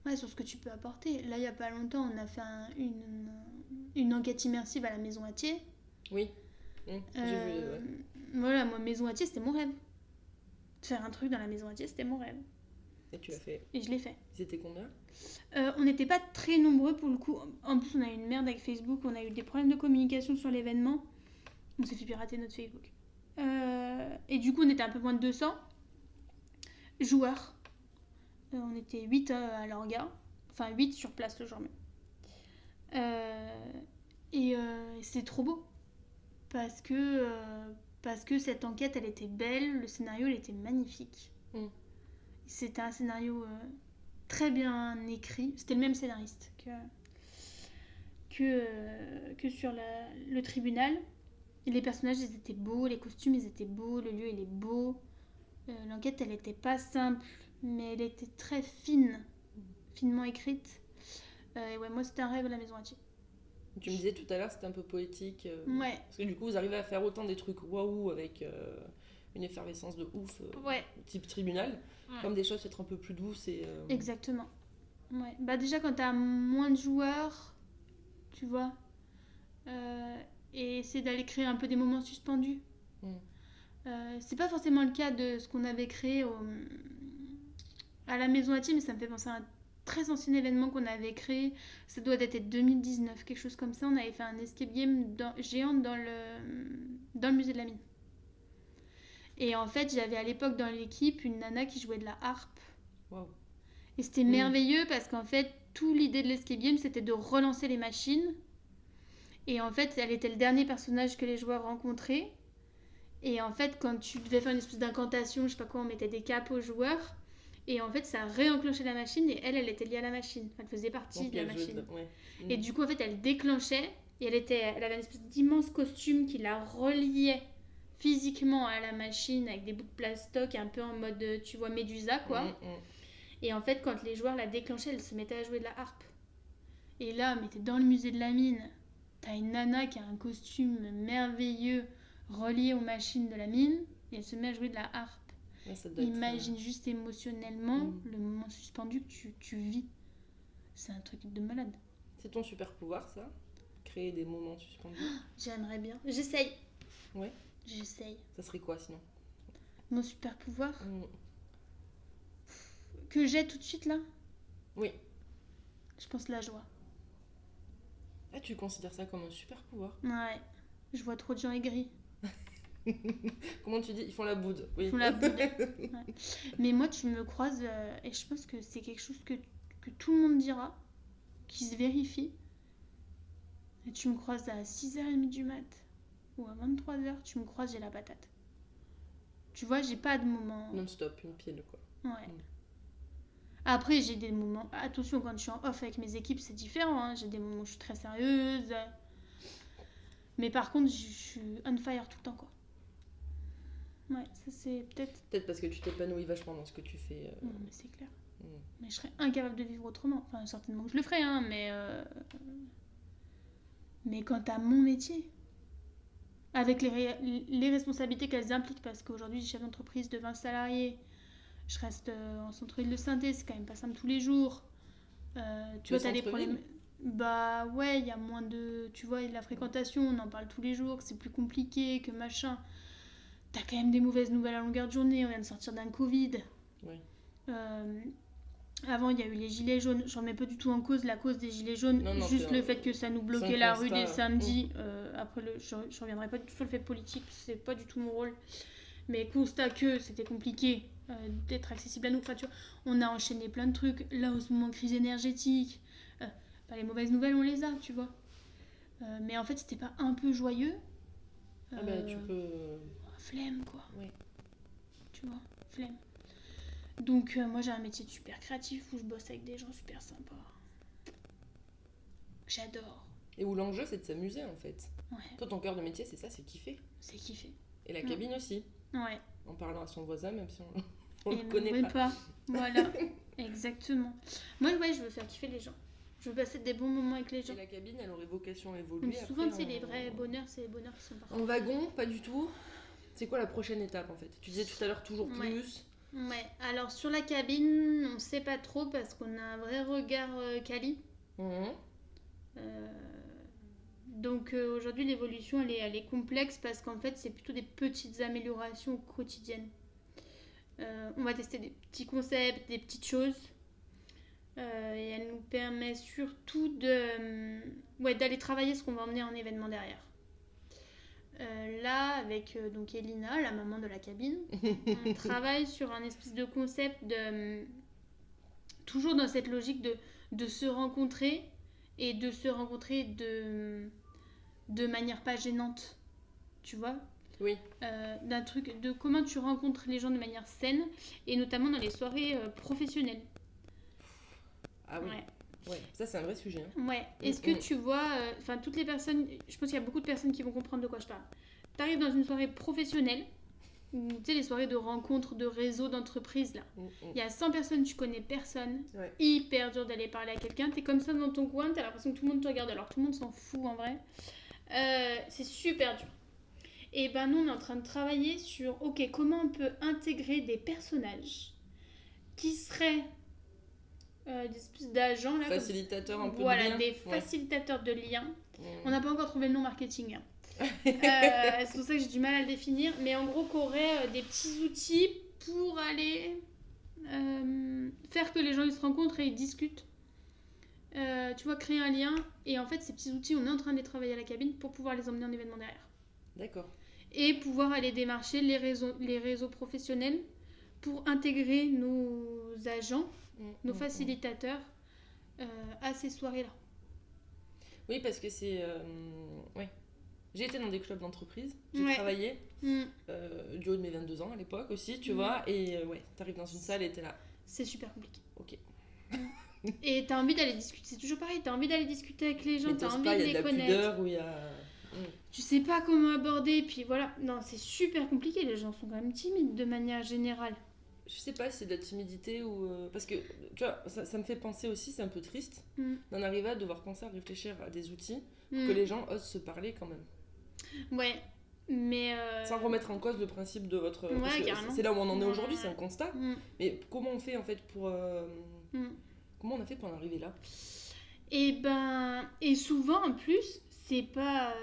ce que tu peux apporter. Là il y a pas longtemps on a fait une enquête immersive à la Maison Attier. Oui. J'ai vu, Voilà, moi, Maison Attier, c'était mon rêve. Faire un truc dans la Maison Attier, c'était mon rêve. Et tu l'as fait? Et je l'ai fait. C'était combien? On n'était pas très nombreux pour le coup. En plus, on a eu une merde avec Facebook. On a eu des problèmes de communication sur l'événement. On s'est fait pirater notre Facebook. Et du coup, on était un peu moins de 200 joueurs. On était 8 à l'orga. Enfin, 8 sur place le jour même. Et c'était trop beau. Parce que cette enquête, elle était belle, le scénario, il était magnifique. C'était un scénario très bien écrit. C'était le même scénariste que sur le tribunal. Et les personnages, ils étaient beaux, les costumes, ils étaient beaux, le lieu, il est beau. L'enquête, elle était pas simple, mais elle était très finement écrite. Et ouais, moi, c'était un rêve, La Maison Hachée. Tu me disais tout à l'heure, c'était un peu poétique. Ouais. Parce que du coup, vous arrivez à faire autant des trucs waouh avec une effervescence de ouf, Ouais. type tribunal, Ouais. comme des choses peut-être un peu plus douces et... Exactement. Ouais. Bah déjà, quand t'as moins de joueurs, tu vois, et essayer d'aller créer un peu des moments suspendus. C'est pas forcément le cas de ce qu'on avait créé à la Maison Hachée, mais ça me fait penser à un très ancien événement qu'on avait créé. Ça doit dater de 2019, quelque chose comme ça. On avait fait un escape game géant dans le musée de la mine. Et en fait, j'avais à l'époque dans l'équipe une nana qui jouait de la harpe. Wow. Et c'était merveilleux parce qu'en fait, toute l'idée de l'escape game, c'était de relancer les machines. Et en fait, elle était le dernier personnage que les joueurs rencontraient. Et en fait, quand tu devais faire une espèce d'incantation, je sais pas quoi, on mettait des capes aux joueurs. Et en fait, ça réenclenchait la machine et elle était liée à la machine. Elle faisait partie de la machine. Ouais. Et du coup, en fait, elle déclenchait et elle avait une espèce d'immense costume qui la reliait physiquement à la machine avec des bouts de plastoc un peu en mode, tu vois, Médusa, quoi. Et en fait, quand les joueurs la déclenchaient, elle se mettait à jouer de la harpe. Et là, mais t'es dans le musée de la mine, t'as une nana qui a un costume merveilleux relié aux machines de la mine et elle se met à jouer de la harpe. Ouais, Imagine juste émotionnellement le moment suspendu que tu vis. C'est un truc de malade. C'est ton super pouvoir, ça? Créer des moments suspendus? J'aimerais bien. J'essaye. Ouais. J'essaye. Ça serait quoi sinon? Mon super pouvoir que j'ai tout de suite là? Oui. Je pense la joie. Ah, tu considères ça comme un super pouvoir? Ouais. Je vois trop de gens aigris. Comment tu dis? Ils font la boude. Oui. Ils font la boude. Ouais. Mais moi, tu me croises et je pense que c'est quelque chose que tout le monde dira, qui se vérifie. Et tu me croises à 6h30 du mat ou à 23h, tu me croises, j'ai la patate. Tu vois, j'ai pas de moment... Non-stop, une pile, quoi. Ouais. Après, j'ai des moments... Attention, quand je suis en off avec mes équipes, c'est différent. Hein. J'ai des moments où je suis très sérieuse. Mais par contre, je suis on fire tout le temps, quoi. Ouais, ça c'est peut-être... Peut-être parce que tu t'épanouis vachement dans ce que tu fais. Non, mais c'est clair. Mais je serais incapable de vivre autrement. Enfin, certainement que je le ferais, hein, mais quand t'as mon métier, avec les responsabilités qu'elles impliquent, parce qu'aujourd'hui, je suis chef d'entreprise de 20 salariés, je reste en centre-ville de Saint-Étienne, c'est quand même pas simple tous les jours. Tu vois, t'as des problèmes... Bah ouais, il y a moins de... Tu vois, la fréquentation, on en parle tous les jours, que c'est plus compliqué, que machin. T'as quand même des mauvaises nouvelles à longueur de journée, on vient de sortir d'un Covid. Oui. Avant, il y a eu les gilets jaunes. J'en mets pas du tout en cause la cause des gilets jaunes. Non, juste le fait que ça nous bloquait la rue dès samedi. Après, je reviendrai pas du tout sur le fait politique, c'est pas du tout mon rôle. Mais constat que c'était compliqué d'être accessible à nous. Enfin, tu vois, on a enchaîné plein de trucs. Là, en ce moment, crise énergétique. Les mauvaises nouvelles, on les a, tu vois. Mais en fait, c'était pas un peu joyeux. Ah bah, tu peux... Flemme, quoi. Oui. Tu vois, flemme. Donc, moi, j'ai un métier super créatif où je bosse avec des gens super sympas. J'adore. Et où l'enjeu, c'est de s'amuser, en fait. Ouais. Toi, ton cœur de métier, c'est ça, c'est kiffer. C'est kiffer. Et la cabine aussi. Ouais. En parlant à son voisin, même si on le connaît pas. Voilà, exactement. Moi, ouais, je veux faire kiffer les gens. Je veux passer des bons moments avec les gens. Et la cabine, elle aurait vocation à évoluer. Mais souvent, c'est les vrais bonheurs, c'est les bonheurs qui sont parfaits. En wagon, pas du tout. C'est quoi la prochaine étape, en fait? Tu disais tout à l'heure toujours plus. Ouais, alors sur la cabine, on sait pas trop parce qu'on a un vrai regard quali. Donc aujourd'hui, l'évolution, elle est complexe parce qu'en fait, c'est plutôt des petites améliorations quotidiennes. On va tester des petits concepts, des petites choses. Et elle nous permet surtout d'aller travailler ce qu'on va emmener en événement derrière. Là, avec donc Elina, la maman de la cabine, on travaille sur un espèce de concept toujours dans cette logique de se rencontrer et de se rencontrer de manière pas gênante, tu vois. Oui. D'un truc de comment tu rencontres les gens de manière saine et notamment dans les soirées professionnelles. Ah oui. Ouais. Ouais, ça c'est un vrai sujet. Ouais. Est-ce que tu vois, enfin toutes les personnes, je pense qu'il y a beaucoup de personnes qui vont comprendre de quoi je parle. T'arrives dans une soirée professionnelle, ou tu sais les soirées de rencontres, de réseaux, d'entreprises là. Il y a 100 personnes, tu connais personne. Ouais. Hyper dur d'aller parler à quelqu'un. T'es comme ça dans ton coin, t'as l'impression que tout le monde te regarde alors tout le monde s'en fout en vrai. C'est super dur. Et ben nous on est en train de travailler sur ok comment on peut intégrer des personnages qui seraient des espèces d'agents là, Facilitateur un peu voilà, de lien. des facilitateurs de liens. Ouais. On n'a pas encore trouvé le nom marketing. C'est pour ça que j'ai du mal à le définir. Mais en gros, qu'aurait des petits outils pour aller faire que les gens ils se rencontrent et ils discutent. Tu vois, créer un lien. Et en fait, ces petits outils, on est en train de les travailler à la cabine pour pouvoir les emmener en événement derrière. D'accord. Et pouvoir aller démarcher les réseaux professionnels pour intégrer nos agents, nos facilitateurs à ces soirées-là. Oui, parce que c'est... ouais. J'ai été dans des clubs d'entreprise, j'ai Ouais. travaillé du haut de mes 22 ans à l'époque aussi, tu vois, et ouais, t'arrives dans une salle et t'es là. C'est super compliqué. Ok. Et t'as envie d'aller discuter, c'est toujours pareil, t'as envie d'aller discuter avec les gens, Mais t'as t'oses envie pas, de il y a les de la connaître. pudeur ou il y a... Tu sais pas comment aborder, puis voilà. Non, c'est super compliqué, les gens sont quand même timides de manière générale. Je sais pas si c'est de la timidité ou... Parce que, tu vois, ça me fait penser aussi, c'est un peu triste, d'en arriver à devoir penser à réfléchir à des outils pour que les gens osent se parler quand même. Ouais, mais... Sans remettre en cause le principe de votre... Ouais, parce que carrément. c'est là où on en est aujourd'hui, c'est un constat. Mais comment on fait en fait pour... Comment on a fait pour en arriver là? Et souvent en plus, c'est pas...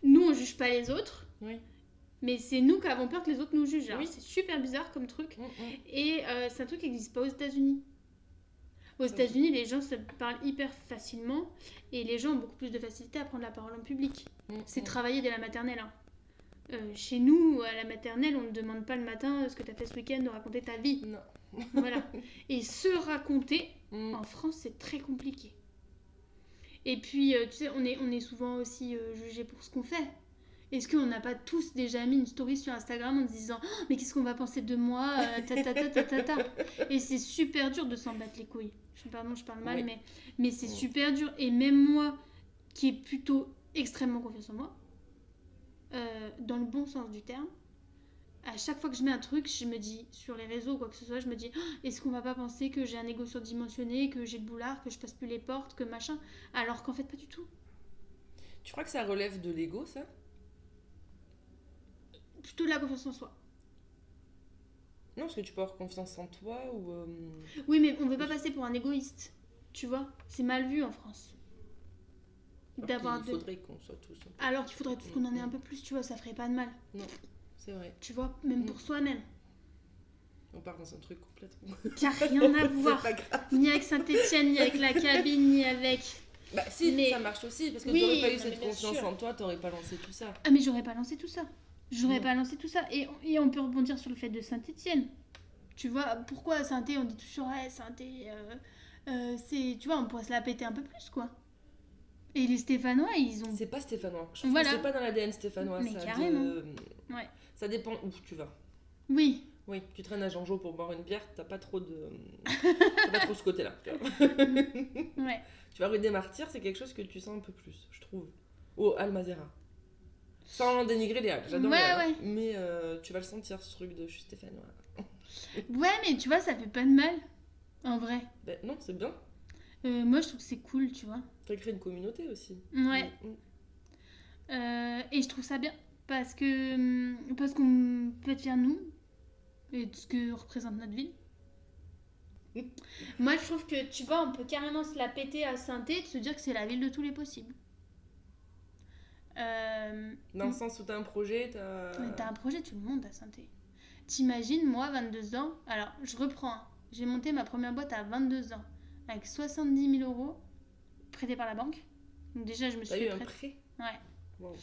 Nous, on juge pas les autres. Oui. Mais c'est nous qui avons peur que les autres nous jugent. Alors, Oui. c'est super bizarre comme truc. Et c'est un truc qui n'existe pas aux États-Unis. Aux États-Unis, les gens se parlent hyper facilement et les gens ont beaucoup plus de facilité à prendre la parole en public. C'est travaillé dès la maternelle. Hein. Chez nous, à la maternelle, on ne demande pas le matin ce que tu as fait ce week-end de raconter ta vie. Non. Voilà. Et se raconter, en France, c'est très compliqué. Et puis, tu sais, on est souvent aussi jugé pour ce qu'on fait. Est-ce qu'on n'a pas tous déjà mis une story sur Instagram en se disant oh, mais qu'est-ce qu'on va penser de moi Et c'est super dur de s'en battre les couilles. Pardon, je parle mal, mais c'est super dur. Et même moi, qui ai plutôt extrêmement confiance en moi, dans le bon sens du terme, à chaque fois que je mets un truc, je me dis, sur les réseaux ou quoi que ce soit, je me dis, oh, est-ce qu'on va pas penser que j'ai un ego surdimensionné, que j'ai le boulard, que je passe plus les portes, que machin, alors qu'en fait pas du tout. Tu crois que ça relève de l'ego, ça? Plutôt de la confiance en soi. Non, parce que tu peux avoir confiance en toi ou... Oui, mais on veut pas passer pour un égoïste, tu vois. C'est mal vu en France. Alors qu'il faudrait qu'on soit tous... Alors qu'il faudrait tous qu'on en ait un peu plus, tu vois, ça ferait pas de mal. Non, c'est vrai. Tu vois, même pour soi-même. On part dans un truc complètement... Qui a rien à voir. C'est pas grave. Ni avec Saint-Etienne, ni avec la cabine, ni avec... Bah si, mais... ça marche aussi, parce que t'aurais pas eu cette confiance en toi, t'aurais pas lancé tout ça. Ah mais j'aurais pas lancé tout ça. Et on peut rebondir sur le fait de Saint-Etienne. Tu vois, pourquoi à Saint-Étienne, on dit toujours Saint-Étienne, c'est, tu vois, on pourrait se la péter un peu plus, quoi. Et les Stéphanois, ils ont... C'est pas stéphanois. Je trouve que c'est pas dans l'ADN stéphanois. Mais ça carrément. Ouais. Ça dépend où tu vas. Oui. Oui, tu traînes à Jean-Jo pour boire une bière, t'as pas trop ce côté-là. Tu vois. Ouais. Tu vas rue des Martyrs, c'est quelque chose que tu sens un peu plus, je trouve. Ou Almazera. Sans dénigrer les Halles, j'adore les Halles. Mais tu vas le sentir, ce truc de je suis stéphanois. Ouais, mais tu vois, ça fait pas de mal, en vrai. Ben, non, c'est bien. Moi, je trouve que c'est cool, tu vois. Ça crée une communauté aussi. Ouais. Et je trouve ça bien, parce qu'on peut être fiers, nous, et de ce que représente notre ville. Moi, je trouve que, tu vois, on peut carrément se la péter à Saint-Étienne et de se dire que c'est la ville de tous les possibles. Dans le sens où t'as un projet, t'as un projet, tu le montes à Saint-Étienne. T'imagines, moi, 22 ans, alors je reprends, j'ai monté ma première boîte à 22 ans, avec 70 000 € prêtés par la banque. Donc déjà, je me suis fait un prêt? Ouais. Wow.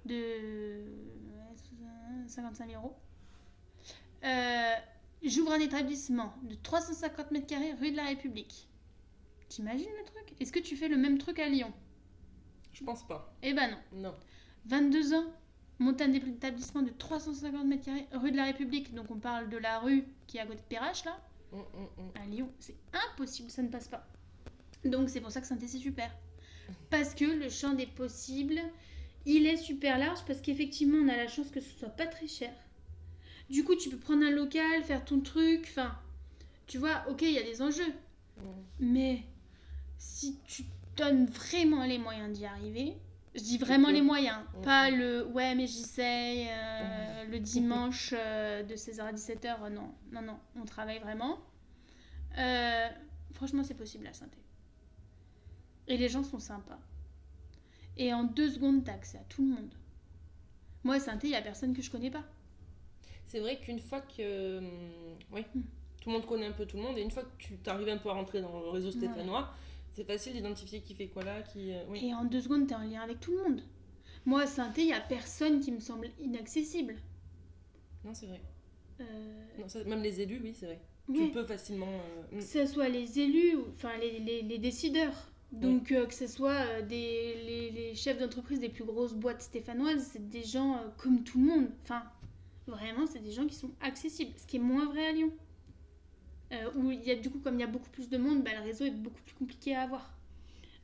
De 55 000 €. J'ouvre un établissement de 350 mètres carrés rue de la République. T'imagines le truc? Est-ce que tu fais le même truc à Lyon? Je pense pas. Eh ben non. Non. 22 ans, monte un établissement de 350 mètres carrés rue de la République. Donc on parle de la rue qui est à côté de Perrache là. À Lyon, c'est impossible, ça ne passe pas. Donc c'est pour ça que Saint-Étienne c'est super. Parce que le champ des possibles, il est super large parce qu'effectivement on a la chance que ce soit pas très cher. Du coup tu peux prendre un local, faire ton truc, enfin tu vois, ok il y a des enjeux. Mais si tu donnes vraiment les moyens d'y arriver, je dis vraiment les moyens, pas le ouais mais j'essaye le dimanche de 16h à 17h, non, on travaille vraiment. Franchement c'est possible à Saint-Étienne. Et les gens sont sympas. Et en 2 secondes, t'as accès à tout le monde. Moi, à Saint-Étienne, il n'y a personne que je connais pas. C'est vrai qu'une fois que... Oui, tout le monde connaît un peu tout le monde, et une fois que tu t'arrives un peu à rentrer dans le réseau stéphanois, c'est facile d'identifier qui fait quoi là, qui... oui. Et en 2 secondes, t'es en lien avec tout le monde. Moi, à Saint-Étienne, il n'y a personne qui me semble inaccessible. Non, c'est vrai. Non, ça, même les élus, oui, c'est vrai. Ouais. Tu peux facilement... Que ce soit les élus, enfin les décideurs. Donc que ce soit les chefs d'entreprise des plus grosses boîtes stéphanoises, c'est des gens comme tout le monde. Enfin, vraiment, c'est des gens qui sont accessibles. Ce qui est moins vrai à Lyon. Où il y a, du coup, comme il y a beaucoup plus de monde, bah, le réseau est beaucoup plus compliqué à avoir.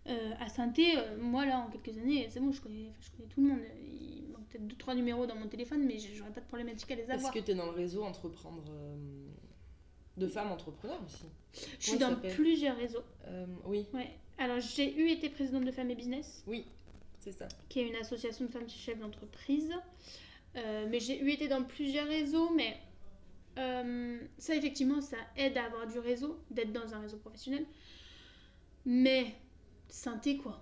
À Saint-Étienne, moi là, en quelques années, c'est bon, je connais tout le monde. Il manque peut-être 2-3 numéros dans mon téléphone, mais j'aurais pas de problématique à les avoir. Est-ce que tu es dans le réseau entreprendre de femmes entrepreneurs aussi? Je suis dans plusieurs réseaux. Oui. Ouais. Alors, j'ai été présidente de Femmes et Business. Oui, c'est ça. Qui est une association de femmes chefs d'entreprise. Mais j'ai été dans plusieurs réseaux, mais ça, effectivement, ça aide à avoir du réseau, d'être dans un réseau professionnel. Mais, Saint-Étienne, quoi.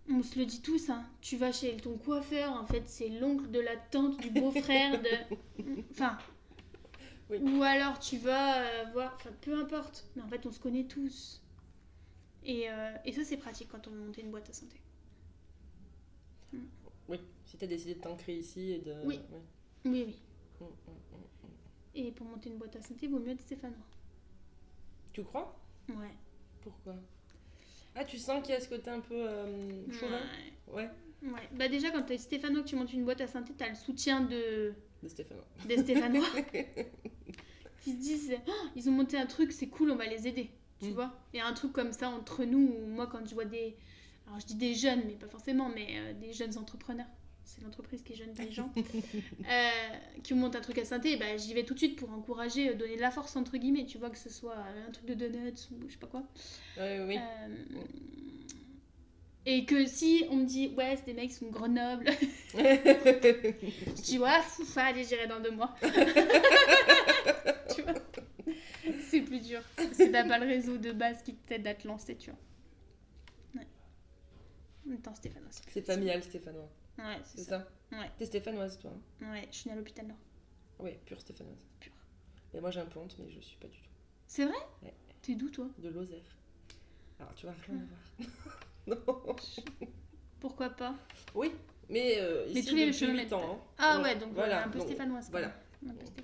On se le dit tous, hein. Tu vas chez ton coiffeur, en fait, c'est l'oncle de la tante, du beau-frère, de... Enfin... Oui. Ou alors tu vas voir, enfin peu importe, mais en fait on se connaît tous. Et ça c'est pratique quand on veut monter une boîte à Saint-Étienne. Oui, si tu as décidé de t'ancrer ici et de... Oui, oui. Et pour monter une boîte à Saint-Étienne, il vaut mieux être stéphanois. Tu crois? Ouais. Pourquoi? Ah, tu sens qu'il y a ce côté un peu chauvin? Ouais. Bah déjà quand t'es stéphanois que tu montes une boîte à Saint-Étienne, t'as le soutien des Stéphanois qui se disent ils ont monté un truc, c'est cool, on va les aider, tu vois. Il y a un truc comme ça entre nous où moi quand je vois alors je dis des jeunes mais pas forcément, mais des jeunes entrepreneurs, c'est l'entreprise qui est jeune des gens qui montent un truc à Saint-Étienne, bah, j'y vais tout de suite pour encourager, donner de la force entre guillemets, tu vois, que ce soit un truc de donuts ou je sais pas quoi. Oui. Et que si on me dit, ouais, c'est des mecs qui sont de Grenoble, je dis, ouais, allez, j'irai dans 2 mois. Tu vois, c'est plus dur. Parce que t'as pas le réseau de base qui t'aide à te lancer, tu vois. Ouais. En même temps, stéphanois. C'est familial, stéphanois. Ouais, c'est ça. Ouais. T'es stéphanoise, toi? Ouais, je suis née à l'hôpital Nord. Ouais, pure stéphanoise. Pure. Et moi, j'ai un peu honte, mais je suis pas du tout. C'est vrai? Ouais. T'es d'où, toi? De Lozère. Alors, tu vas rien voir. Non. Pourquoi pas? Oui, mais ici tous les depuis 8 ans. Hein. Ah ouais, donc voilà, un peu stéphanoise. Voilà.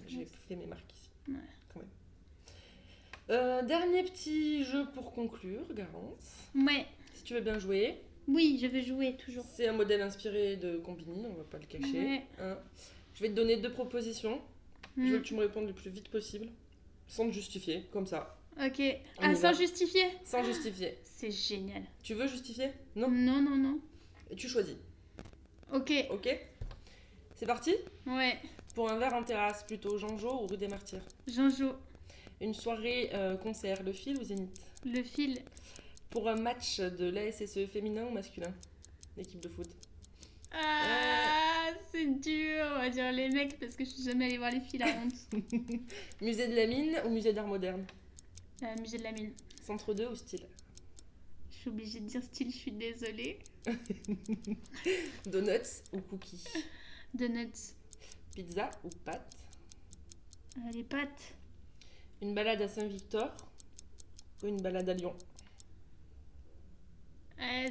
J'ai fait mes marques ici. Ouais. Quand même. Dernier petit jeu pour conclure, Garance. Ouais. Si tu veux bien jouer. Oui, je veux jouer, toujours. C'est un modèle inspiré de Combini, on va pas le cacher. Ouais. Hein. Je vais te donner 2 propositions. Je veux que tu me répondes le plus vite possible, sans te justifier, comme ça. Ok. Sans justifier? Sans justifier. C'est génial. Tu veux justifier? Non. Non. Et tu choisis. Ok. C'est parti? Ouais. Pour un verre en terrasse, plutôt Jean-Jo ou rue des Martyrs? Jean-Jo. Une soirée concert, le Fil ou Zénith? Le Fil. Pour un match de l'ASSE féminin ou masculin? L'équipe de foot. C'est dur, on va dire les mecs parce que je suis jamais allée voir les filles, la honte. Musée de la Mine ou musée d'art moderne? Musée de la Mine. Centre 2 ou style? Je suis obligée de dire style, je suis désolée. Donuts ou cookies? Donuts. Pizza ou pâtes? Les pâtes. Une balade à Saint-Victor ou une balade à Lyon?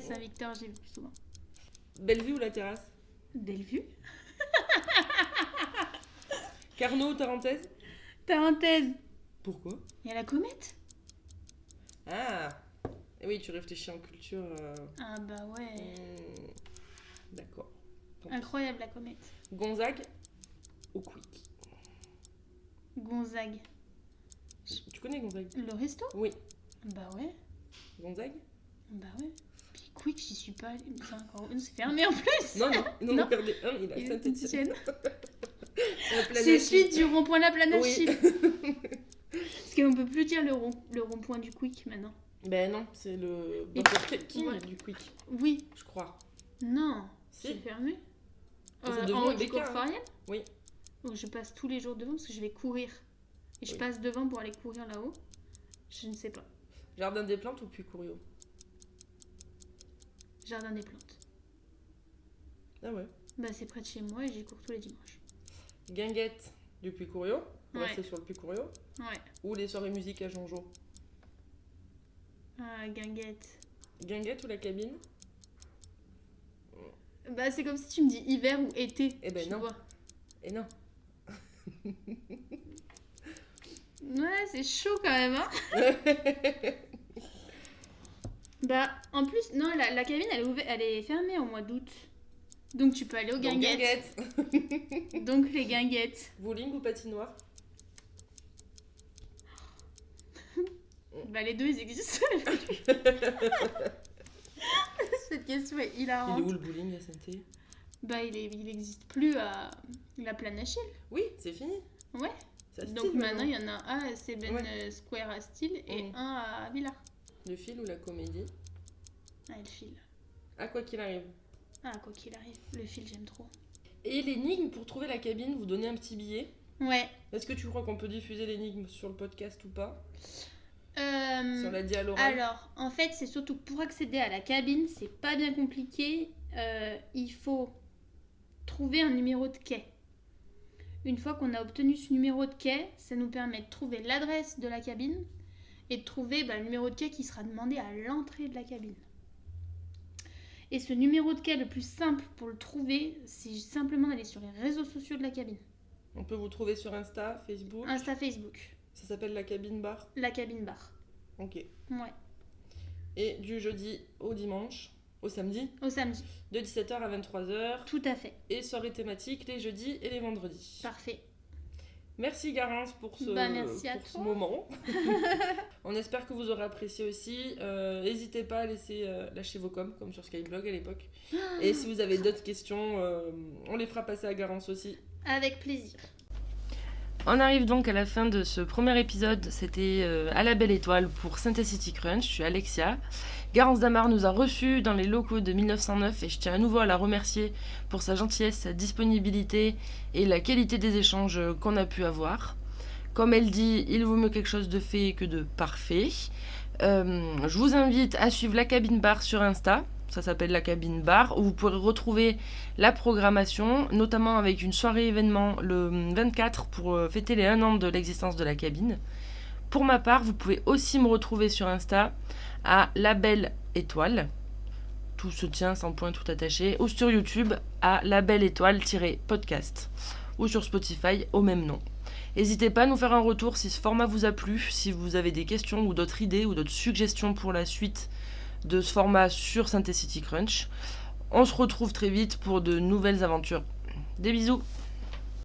Saint-Victor, j'ai vu plus souvent. Bellevue ou la terrasse? Bellevue. Carnot ou Tarentaise? Tarentaise. Pourquoi? Il y a la comète. Ah oui, tu réfléchis en culture. Ah bah ouais. D'accord. Incroyable la comète. Gonzague ou Quick? Gonzague. Tu connais Gonzague? Le resto? Oui. Bah ouais. Gonzague? Bah ouais. Puis Quick, j'y suis pas allée. C'est fermé en plus. Non, il en a perdu un, il a Saint-Étienne. C'est suite du rond-point La Plane Oui. Parce qu'on peut plus dire le rond-point du Quick maintenant. Ben non, c'est le King du Quick. Oui. Je crois. Non, Si. c'est fermé. C'est devenu En un du bécard, Coq-Fariel. Oui. Donc je passe tous les jours devant parce que je vais courir. Et je Oui. passe devant pour aller courir là-haut. Je ne sais pas. Jardin des Plantes ou Puy-Couriot? Jardin des Plantes. Ah ouais. Bah c'est près de chez moi et j'y cours tous les dimanches. Guinguette du Puy-Couriot. On va Ouais. rester sur le Puy-Couriot. Ouais. Ou les soirées musique à Jonjo. Guinguette. Guinguette ou la cabine? Bah c'est comme si tu me dis hiver ou été. Eh ben tu non. vois. Et non. Ouais, c'est chaud quand même, hein. Bah, en plus, non, la cabine, elle est fermée au mois d'août. Donc tu peux aller aux Donc, guinguettes. Donc les guinguettes. Bowling ou patinoire? Bah les deux, ils existent. Cette question est Il hilarante. est où le bowling à Saint-Étienne? Bah il existe plus à la Plane Achille. Oui, c'est fini. Ouais. Ça se Donc tire, maintenant, il y en a un à Seben Ouais. Square à Style et Mm. un à Villars. Le fil ou la comédie? Ah, le fil. À quoi qu'il arrive. Ah, quoi qu'il arrive, le fil, j'aime trop. Et l'énigme, pour trouver la cabine, vous donnez un petit billet. Ouais. Est-ce que tu crois qu'on peut diffuser l'énigme sur le podcast ou pas? Euh, Si on l'a dit à l'oral? Alors, en fait, c'est surtout pour accéder à la cabine, c'est pas bien compliqué. Il faut trouver un numéro de quai. Une fois qu'on a obtenu ce numéro de quai, ça nous permet de trouver l'adresse de la cabine et de trouver le numéro de quai qui sera demandé à l'entrée de la cabine. Et ce numéro de quai, le plus simple pour le trouver, c'est simplement d'aller sur les réseaux sociaux de la cabine. On peut vous trouver sur Insta, Facebook. Insta, Facebook, Ça s'appelle la cabine bar. la cabine bar. Ok. Ouais, Et du jeudi au dimanche, au samedi, au samedi, de 17h à 23h. tout à fait. Et soirée thématique les jeudis et les vendredis. Parfait. Merci Garance pour ce, Merci à pour ce toi. moment. On espère que vous aurez apprécié aussi. N'hésitez pas à lâcher vos coms, comme sur Skyblog à l'époque. Et si vous avez d'autres questions, on les fera passer à Garance aussi. Avec plaisir. On arrive donc à la fin de ce premier épisode. C'était à la Belle Étoile pour Saint-City Crunch. Je suis Alexia. Garance Damar nous a reçus dans les locaux de 1909 et je tiens à nouveau à la remercier pour sa gentillesse, sa disponibilité et la qualité des échanges qu'on a pu avoir. Comme elle dit, il vaut mieux quelque chose de fait que de parfait. Je vous invite à suivre la cabine bar sur Insta. Ça s'appelle la cabine bar, où vous pourrez retrouver la programmation, notamment avec une soirée événement le 24 pour fêter les 1 an de l'existence de la cabine. Pour ma part, vous pouvez aussi me retrouver sur Insta à La Belle Étoile. Tout se tient sans point tout attaché. Ou sur YouTube à La Belle Étoile-podcast. Ou sur Spotify au même nom. N'hésitez pas à nous faire un retour si ce format vous a plu, si vous avez des questions ou d'autres idées ou d'autres suggestions pour la suite de ce format sur Saint-City Crunch. On se retrouve très vite pour de nouvelles aventures. Des bisous!